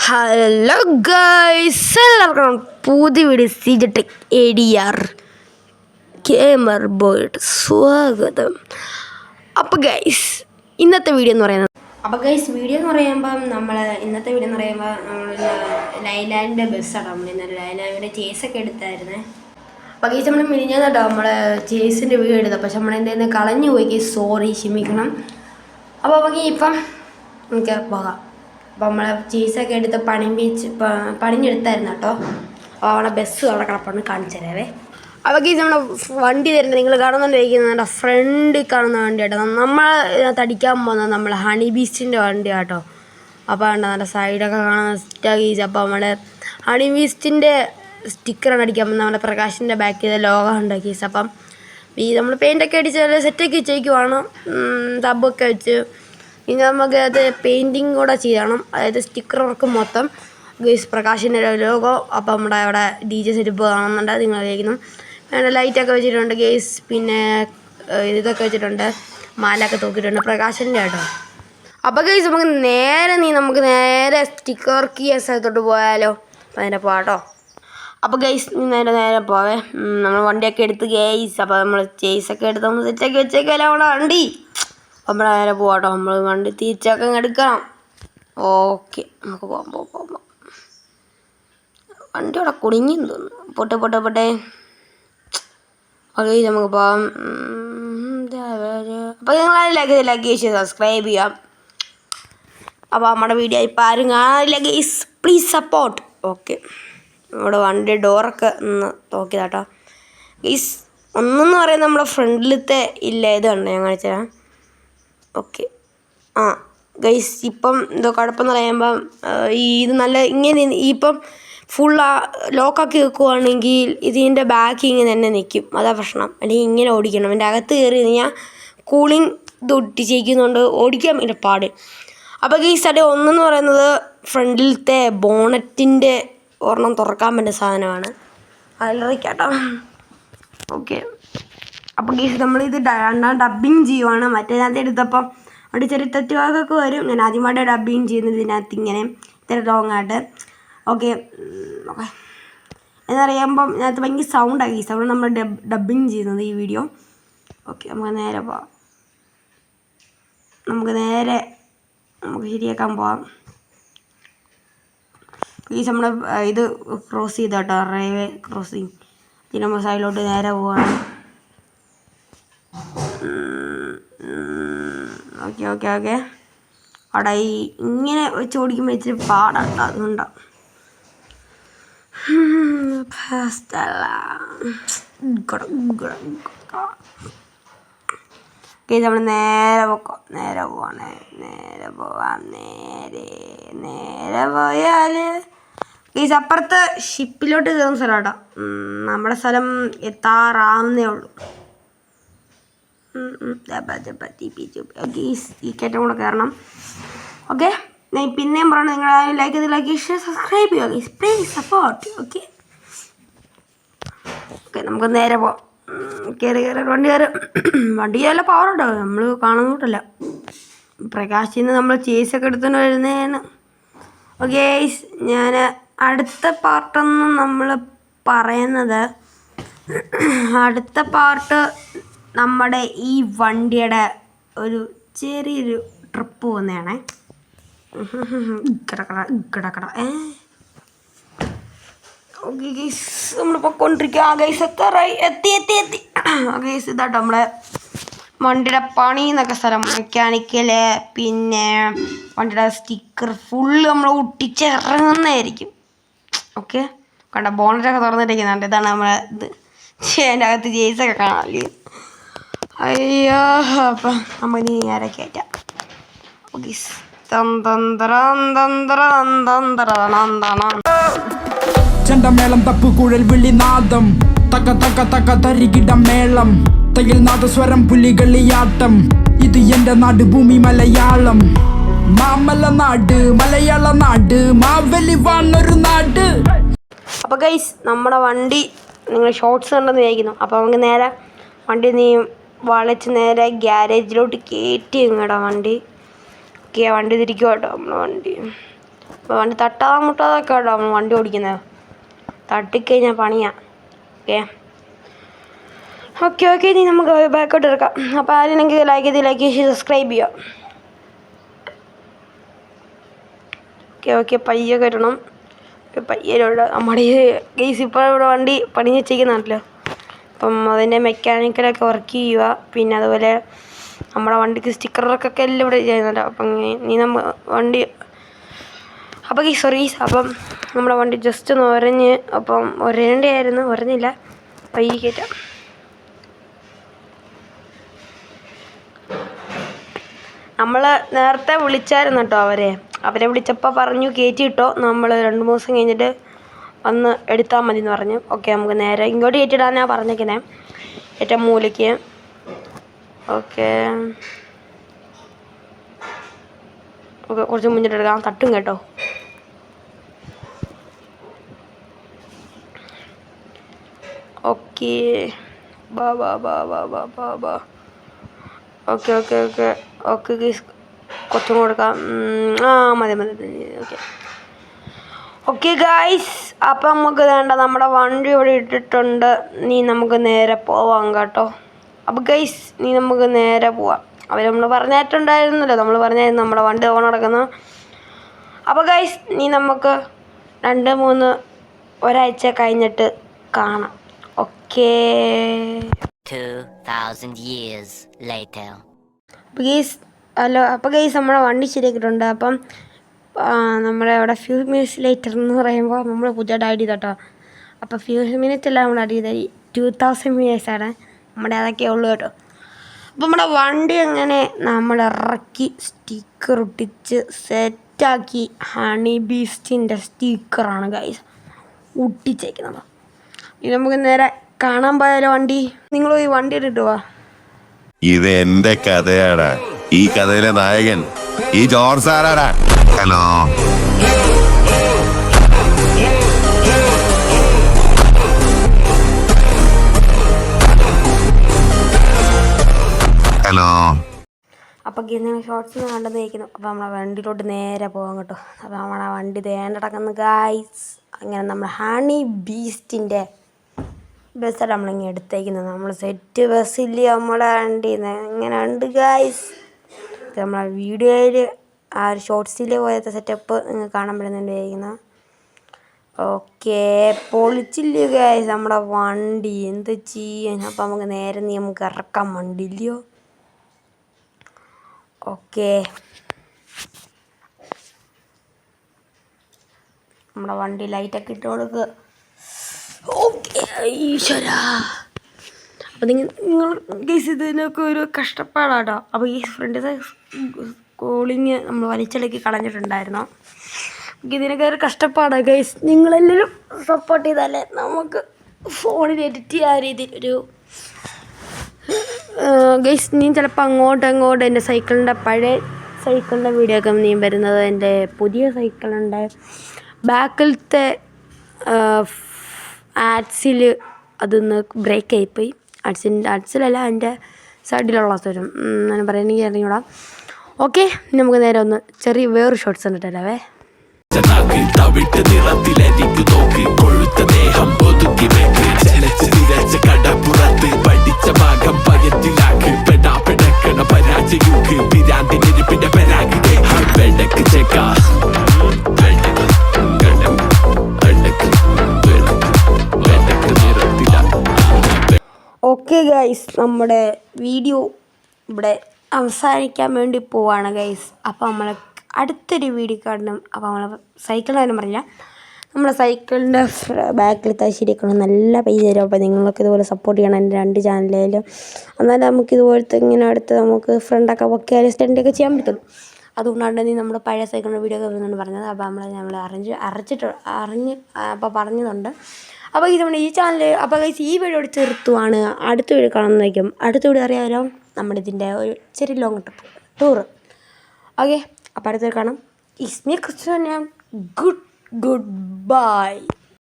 Hello guys, എല്ലാവർക്കും പുതിയ video സിജടെക് ADR gamer Boyd സ്വാഗതം. അപ്പോൾ ഗൈസ് ഇന്നത്തെ വീഡിയോ എന്ന് പറയുമ്പോൾ നമ്മൾ ലൈലാൻഡിൻ്റെ ബസ്സാണ്. നമ്മൾ ഇന്നലെ ലൈലാൻഡിൻ്റെ ചേസൊക്കെ എടുത്തായിരുന്നേ. അപ്പോൾ ഗൈസ് നമ്മൾ മിനിഞ്ഞാട്ടോ നമ്മൾ ചേസിൻ്റെ വീഡിയോ എടുത്തത്. പക്ഷെ നമ്മളതിൻ്റെ നിന്ന് കളഞ്ഞു പോയി. സോറി, ക്ഷമിക്കണം. അപ്പോൾ നമുക്ക് ഇപ്പം നമുക്ക് പോകാം. അപ്പോൾ നമ്മൾ ചീസൊക്കെ എടുത്ത് പണിഞ്ഞെടുത്തായിരുന്നു കേട്ടോ. അപ്പോൾ അവിടെ ബസ് അവിടെ കിടപ്പുണ്ട്, കാണിച്ചു തരാവേ. അപ്പോൾ ഈ നമ്മുടെ വണ്ടി തരുന്നത് നിങ്ങൾ കാണുന്നുണ്ടിരിക്കുന്നത് ഫ്രണ്ടിൽ കാണുന്ന വണ്ടി കേട്ടോ. നമ്മൾ ഇതിനകത്ത് അടിക്കാൻ പോകുന്നത് നമ്മൾ ഹണി ബീസ്റ്റിൻ്റെ വണ്ടി കേട്ടോ. അപ്പോൾ ഉണ്ട് നല്ല സൈഡൊക്കെ കാണുന്ന ഗീസ്. അപ്പോൾ നമ്മൾ ഹണി ബീസ്റ്റിൻ്റെ സ്റ്റിക്കറാണ് അടിക്കാൻ പോകുന്നത്. നമ്മുടെ പ്രകാശിൻ്റെ ബാക്കിൽ ലോഗോ ഉണ്ട് ഗീസ്. അപ്പം ഈ നമ്മൾ പെയിൻ്റൊക്കെ അടിച്ച് സെറ്റൊക്കെ വെച്ചേക്കുവാണ്, ടബൊക്കെ വെച്ച്. ഇനി നമുക്ക് അത് പെയിൻറ്റിങ് കൂടെ ചെയ്യണം, അതായത് സ്റ്റിക്കർ വർക്ക് മൊത്തം ഗൈസ്. പ്രകാശിൻ്റെ ലോഗോ. അപ്പോൾ നമ്മുടെ അവിടെ DJ സെറ്റപ്പ് കാണുന്നുണ്ട്, നിങ്ങൾ കഴിക്കുന്നു. വേണ്ട ലൈറ്റൊക്കെ വെച്ചിട്ടുണ്ട് ഗൈസ്. പിന്നെ ഇതൊക്കെ വെച്ചിട്ടുണ്ട്, മാലൊക്കെ തൂക്കിയിട്ടുണ്ട് പ്രകാശിൻ്റെ കേട്ടോ. അപ്പോൾ ഗൈസ് നമുക്ക് നേരെ സ്റ്റിക്കർ വർക്ക് ചെയ്യാൻ സ്ഥലത്തോട്ട് പോയാലോ. അപ്പോൾ അതിൻ്റെ പോകാട്ടോ. അപ്പോൾ ഗൈസ് നേരെ പോവേ. നമ്മൾ വണ്ടിയൊക്കെ എടുത്ത് ഗൈസ്. അപ്പോൾ നമ്മൾ ചേസൊക്കെ എടുത്ത് നമ്മൾ സെറ്റൊക്കെ വെച്ചേക്കാലോ അവിടെ വണ്ടി. നമ്മൾ നേരെ പോവാട്ടോ. നമ്മൾ വണ്ടി തിരിച്ചൊക്കെ എടുക്കണം. ഓക്കെ, നമുക്ക് പോകാം. വണ്ടി അവിടെ കുടുങ്ങിന്ന് തോന്നുന്നു. പോട്ടെ. ഓക്കെ, നമുക്ക് പോകാം. അപ്പോൾ നിങ്ങൾ ലൈക്ക് ചെയ്ത് സബ്സ്ക്രൈബ് ചെയ്യാം. അപ്പോൾ നമ്മുടെ വീഡിയോ ഇപ്പോൾ ആരും കാണാനില്ല ഗൈസ്, പ്ലീസ് സപ്പോർട്ട്. ഓക്കെ, നമ്മുടെ വണ്ടി ഡോറൊക്കെ ഒന്ന് നോക്കിയതാട്ടോ ഗൈസ്. ഒന്നെന്ന് പറയുന്നത് നമ്മുടെ ഫ്രണ്ടിലത്തെ ഇല്ല, ഇത് കണ്ടോ ഞാൻ കാണിച്ചുതരാം. ഓക്കെ, ഗൈസ് ഇപ്പം എന്തോ കുഴപ്പമെന്ന് പറയുമ്പം ഇത് നല്ല ഇങ്ങനെ ഇപ്പം ഫുൾ ലോക്കാക്കി വെക്കുവാണെങ്കിൽ ഇതിൻ്റെ ബാക്ക് ഇങ്ങനെ തന്നെ നിൽക്കും, അതാ പ്രശ്നം. അല്ലെങ്കിൽ ഇങ്ങനെ ഓടിക്കണം. എൻ്റെ അകത്ത് കയറി കഴിഞ്ഞാൽ കൂളിംഗ് ഇത് ഒട്ടിച്ചേക്കുന്നുണ്ട്, ഓടിക്കാൻ ഭയങ്കര പാട്. അപ്പോൾ ഗൈസ് അത് ഒന്നെന്ന് പറയുന്നത് ഫ്രണ്ടിലത്തെ ബോണറ്റിൻ്റെ ഒരെണ്ണം തുറക്കാൻ പറ്റുന്ന സാധനമാണ്, അലറിക്കാട്ടോ. ഓക്കെ, അപ്പോൾ ഗൈസ് നമ്മളിത് ഡബ്ബിങ് ചെയ്യുവാണ്. മറ്റേതിനകത്ത് എടുത്തപ്പം അവിടെ ചെറിയ തെറ്റുവാക്കൊക്കെ വരും. ഞാൻ ആദ്യമായിട്ട് ഡബ്ബിങ് ചെയ്യുന്നത് ഇതിനകത്ത് ഇങ്ങനെ ഇത്ര ലോങ് ആയിട്ട്. ഓക്കെ എന്നറിയുമ്പം ഇതിനകത്ത് ഭയങ്കര സൗണ്ടാണ് ഗൈസ്. അവിടെ നമ്മൾ ഡബ്ബിങ് ചെയ്യുന്നത് ഈ വീഡിയോ. ഓക്കെ, നമുക്ക് നേരെ പോവാം. നമുക്ക് ശരിയാക്കാൻ പോവാം ഗൈസ്. നമ്മൾ ഇത് ക്രോസ് ചെയ്തോട്ടോ, റെയിൽവേ ക്രോസിങ്. ഇതിന് നമ്മൾ സൈഡിലോട്ട് നേരെ പോവാണ്. ഓക്കെ അവിടെ ഈ ഇങ്ങനെ വെച്ച് ഓടിക്കുമ്പോൾ ഇച്ചിരി പാടാട്ടോ, അതുകൊണ്ടാണ്. നമ്മൾ നേരെ പോയാൽ ഗൈസ് അപ്പുറത്ത് ഷിപ്പിലോട്ട് കയറുന്ന സ്ഥലം കേട്ടോ. നമ്മുടെ സ്ഥലം എത്താറാവുന്നേ ഉള്ളൂ. ഈ കയറ്റം കൂടെ കയറണം. ഓക്കെ, പിന്നെയും പറയണം, നിങ്ങൾ ലൈക്ക് ഷെയർ സബ്സ്ക്രൈബ് ചെയ്യുക ഗൈസ്, പ്ലീസ് സപ്പോർട്ട്. ഓക്കെ, നമുക്ക് നേരെ പോവാം. കയറി വണ്ടി നല്ല പവറുണ്ടോ, നമ്മൾ കാണുന്നോട്ടല്ല. പ്രകാശിൽ നിന്ന് നമ്മൾ ചേസൊക്കെ എടുത്തുകൊണ്ട് വരുന്നതാണ്. ഓക്കെ, ഞാൻ അടുത്ത പാർട്ടൊന്നും നമ്മൾ പറയുന്നത്, അടുത്ത പാർട്ട് നമ്മുടെ ഈ വണ്ടിയുടെ ഒരു ചെറിയൊരു ട്രിപ്പ് പോകുന്നതാണ്. ഓക്കെ ഗൈസ്, നമ്മൾ പൊയ്ക്കൊണ്ടിരിക്കുക ഗൈസ്. എത്തി ഗൈസ്. ഇതാട്ടോ നമ്മളെ വണ്ടിയുടെ പണി എന്നൊക്കെ സ്ഥലം, മെക്കാനിക്കല്, പിന്നെ വണ്ടിയുടെ സ്റ്റിക്കർ ഫുള്ള് നമ്മൾ ഒട്ടിച്ചിറങ്ങുന്നതായിരിക്കും. ഓക്കെ, കണ്ട ബോണറ്റൊക്കെ തുറന്നിട്ടിരിക്കുന്നുണ്ട്. ഇതാണ് നമ്മളെ ഇത്. അതിൻ്റെ അകത്ത് ജേസൊക്കെ കാണാമല്ലേ. അയ്യോ, അപ്പം നമ്മൾ ഇനി നേരെ കയറ്റാം. ഓക്കെ, ചെണ്ടമേളം തപ്പുകുഴൽ വിളിനാദം തക്ക തക്ക തക്ക തരികിട മേളം തയിൽ നാദസ്വരം പുലികളിയാട്ടം. ഇത് എൻ്റെ നാട് ഭൂമി മലയാളം, മാമല നാട് മലയാള നാട്, മാവലി വാണൊരു നാട്. അപ്പോൾ ഗൈസ് നമ്മുടെ വണ്ടി നിങ്ങൾ ഷോർട്സ് കണ്ടെന്ന് വിചാരിക്കുന്നു. അപ്പോൾ നമുക്ക് നേരെ വണ്ടി വളച്ച് നേരെ ഗ്യാരേജിലോട്ട് കയറ്റി ഇങ്ങടാ വണ്ടി. ഓക്കെ, വണ്ടി തിരിക്കും കേട്ടോ. നമ്മളെ വണ്ടി അപ്പോൾ വണ്ടി തട്ടാതെ മുട്ടാതൊക്കെ കേട്ടോ നമ്മൾ വണ്ടി ഓടിക്കുന്നത്. തട്ടിക്കഴിഞ്ഞാൽ പണിയാ. ഓക്കെ ഇനി നമുക്ക് ബാക്കോട്ട് എടുക്കാം. അപ്പോൾ ആരെങ്കിലും ലൈക്ക് ചെയ്ത് സബ്സ്ക്രൈബ് ചെയ്യാം. ഓക്കെ പയ്യെ കയറ്റണം. പയ്യരോട് നമ്മുടെ ഈ ഗൈസ് ഇപ്പോൾ ഇവിടെ വണ്ടി പണി വെച്ചിരിക്കുന്നുണ്ടല്ലോ. അപ്പം അതിൻ്റെ മെക്കാനിക്കലൊക്കെ വർക്ക് ചെയ്യുക. പിന്നെ അതുപോലെ നമ്മുടെ വണ്ടിക്ക് സ്റ്റിക്കറൊക്കെ എല്ലാം ഇവിടെ ചെയ്യുന്നുണ്ട്. അപ്പം ഇനി നമ്മൾ വണ്ടി അപ്പം അപ്പം നമ്മുടെ വണ്ടി ജസ്റ്റ് ഒന്ന് ഉരഞ്ഞ് അപ്പം ഉരേണ്ടായിരുന്നു, ഉരഞ്ഞില്ല. പയ്യെ കയറ്റാം. നമ്മൾ നേരത്തെ വിളിച്ചായിരുന്നു കേട്ടോ അവരെ വിളിച്ചപ്പോൾ പറഞ്ഞു കയറ്റി കിട്ടോ, നമ്മൾ 2-3 ദിവസം കഴിഞ്ഞിട്ട് വന്ന് എടുത്താൽ മതി എന്ന് പറഞ്ഞു. ഓക്കെ നമുക്ക് നേരെ ഇങ്ങോട്ട് കയറ്റിയിടാനാണ് പറഞ്ഞേക്കുന്നത്, ഏറ്റവും മൂലയ്ക്ക്. ഓക്കെ കുറച്ച് മുന്നിട്ട് എടുക്കാം, തട്ടും കേട്ടോ. ഓക്കെ ബാ ഓക്കെ ഗൈസ് കുറച്ചും കൊടുക്കാം. മതി ഓക്കെ ഗൈസ്. അപ്പം നമുക്ക് വേണ്ട നമ്മുടെ വണ്ടി ഇവിടെ ഇട്ടിട്ടുണ്ട്. നീ നമുക്ക് നേരെ പോവാം കേട്ടോ. അപ്പോൾ ഗൈസ് നീ നമുക്ക് നേരെ പോവാം. നമ്മൾ പറഞ്ഞിട്ടുണ്ടായിരുന്നല്ലോ, പറഞ്ഞായിരുന്നു നമ്മുടെ വണ്ടി ഓൺ നടക്കുന്നു. അപ്പോൾ ഗൈസ് നീ നമുക്ക് 2-3 ഒരാഴ്ച കഴിഞ്ഞിട്ട് കാണാം. Okay 2000 years later. അപ്പോൾ ഗൈസ് നമ്മുടെ വണ്ടി ശരിയാക്കിയിട്ടുണ്ട്. അപ്പം നമ്മുടെ അവിടെ ഫ്യൂ മിനിറ്റ്സ് ലേറ്റർ എന്ന് പറയുമ്പോൾ നമ്മൾ പുതിയതായിട്ട് ആഡ് ചെയ്തോ. അപ്പോൾ ഫ്യൂ മിനിറ്റ്സ് അല്ല നമ്മൾ ആഡ് ചെയ്തത് 2000 മിനിറ്റ്സാണ് നമ്മുടെ, അതൊക്കെ ഉള്ളൂ കേട്ടോ. അപ്പോൾ നമ്മുടെ വണ്ടി അങ്ങനെ നമ്മൾ ഇറക്കി സ്റ്റിക്കർ ഒട്ടിച്ച് സെറ്റാക്കി. ഹണി ബീസ്റ്റിൻ്റെ സ്റ്റിക്കറാണ് ഗൈസ് ഒട്ടിച്ചേക്കുന്നത്. ഇനി നമുക്ക് നേരെ കാണാൻ പോയാലോ വണ്ടി. നിങ്ങൾ ഈ വണ്ടി ഇട്ടിട്ട് പോവാ. ഇത് എന്റെ കഥയാടാ. ഈ കഥയിലെ നായകൻ ഈ ജോർജ് സാറാടാ. ഹലോ അപ്പോൾ ഷോർട്സ് കണ്ടെന്നിരിക്കുന്നു. അപ്പോൾ നമ്മളെ വണ്ടിയിലോട്ട് നേരെ പോകാം കേട്ടോ. അപ്പോൾ നമ്മളെ വണ്ടി തേണ്ടടക്കുന്നു ഗൈസ്. അങ്ങനെ നമ്മൾ ഹണി ബീസ്റ്റിൻ്റെ ബസ്സാണ് നമ്മളിങ്ങനെ എടുത്തേക്കുന്നത്. നമ്മൾ സെറ്റ് ബസ്സില്ല നമ്മളെ വണ്ടിന്ന് ഇങ്ങനെ ഉണ്ട് ഗൈസ്. നമ്മളെ വീഡിയോയിൽ ആ ഒരു ഷോർട്സിൽ പോയത്തെ സെറ്റപ്പ് നിങ്ങൾക്ക് കാണാൻ പറ്റുന്നുണ്ടായിരിക്കുന്നത്. ഓക്കെ പൊളിച്ചില്ല ഗൈസ് നമ്മുടെ വണ്ടി, എന്ത് ചെയ്യാൻ. അപ്പം നമുക്ക് നേരെ നമുക്ക് ഇറക്കാൻ വണ്ടിയില്ലയോ. ഓക്കെ നമ്മുടെ വണ്ടി ലൈറ്റൊക്കെ ഇട്ട് കൊടുക്കുക. ഓക്കെ ഈശ്വരാ. അപ്പോൾ നിങ്ങൾ ഗൈസ് ഇതിനൊക്കെ ഒരു കഷ്ടപ്പാടാട്ടോ. അപ്പോൾ ഈ ഫ്രണ്ടിലെ സ്കൂളിങ് നമ്മൾ വലിച്ചിളക്കി കളഞ്ഞിട്ടുണ്ടായിരുന്നു. ഇതിനൊക്കെ ഒരു കഷ്ടപ്പാടാണ് ഗൈസ്. നിങ്ങളെല്ലാവരും സപ്പോർട്ട് ചെയ്താലേ നമുക്ക് ഫോണിൽ എഡിറ്റ് ചെയ്യാൻ രീതിയിലൊരു ഗൈസ്. നീ ചിലപ്പോൾ അങ്ങോട്ട് എൻ്റെ സൈക്കിളിൻ്റെ പഴയ സൈക്കിളിൻ്റെ വീഡിയോ ഒക്കെ നീ വരുന്നത്. എൻ്റെ പുതിയ സൈക്കിളിൻ്റെ ബാക്കിലത്തെ ആഡ്സിൽ അതൊന്ന് ബ്രേക്ക് ആയിപ്പോയി. ആഡ്സിലല്ല അതിൻ്റെ സൈഡിലുള്ള സ്ഥലം ഞാൻ പറയുകയാണെങ്കിൽ ഇറങ്ങിയോടാം. ഓക്കെ നമുക്ക് നേരെ ഒന്ന് ചെറിയ വേറൊരു ഷോർട്ട്സ് കണ്ടിട്ടല്ലേ. തവിട്ട് നിറത്തിലരിക്കു നോക്ക് കൊഴുത്ത ദേഹം ഒതുക്കി വെക്ക് കടപ്പുറത്ത് പഠിച്ച ഭാഗം പയത്തിലാക്ക് പെടാപ്പെടക്കണ പരാജയൂക്ക് പിരാന്തിനിരിപ്പിന്റെ പരാഗിടെ വെടക്ക് ചേക്കാ. ഓക്കെ ഗൈസ് നമ്മുടെ വീഡിയോ ഇവിടെ അവസാനിക്കാൻ വേണ്ടി പോവാണ് ഗൈസ്. അപ്പോൾ നമ്മൾ അടുത്തൊരു വീഡിയോ കാണണം. അപ്പോൾ നമ്മൾ സൈക്കിളിൻ്റെ കാര്യം പറഞ്ഞില്ല, നമ്മുടെ സൈക്കിളിൻ്റെ ബാക്കിലത്തെ ശരിയാക്കണം. നല്ല പൈസ തരും. അപ്പോൾ നിങ്ങൾക്ക് ഇതുപോലെ സപ്പോർട്ട് ചെയ്യണം എൻ്റെ 2 ചാനലിലും. എന്നാലും നമുക്ക് ഇതുപോലത്തെ ഇങ്ങനെ അടുത്ത് നമുക്ക് ഫ്രണ്ടൊക്കെ വെക്കിയാൽ സ്റ്റണ്ടൊക്കെ ചെയ്യാൻ പറ്റുള്ളൂ. അതുകൊണ്ടാണ് നീ നമ്മുടെ പഴയ സൈക്കിളിൻ്റെ വീഡിയോ ഒക്കെ വരുന്നുണ്ട് പറഞ്ഞത്. അപ്പോൾ നമ്മൾ അപ്പോൾ പറഞ്ഞതുണ്ട്. അപ്പോൾ നമ്മുടെ ഈ ചാനൽ അപ്പോൾ ഈ വീഡിയോ ചെറുത്തുമാണ്. അടുത്ത വീഡിയോ കാണുന്നതായിരിക്കും. അടുത്ത വീഡിയോ അറിയാമല്ലോ നമ്മുടെ ഇതിൻ്റെ ഒരു ചെറിയ ലോങ് ടൂറ്. ഓക്കെ അപ്പോൾ അടുത്ത കാണാം. ഇസ്മി ക്രിസ്ത്യൻ. Good bye.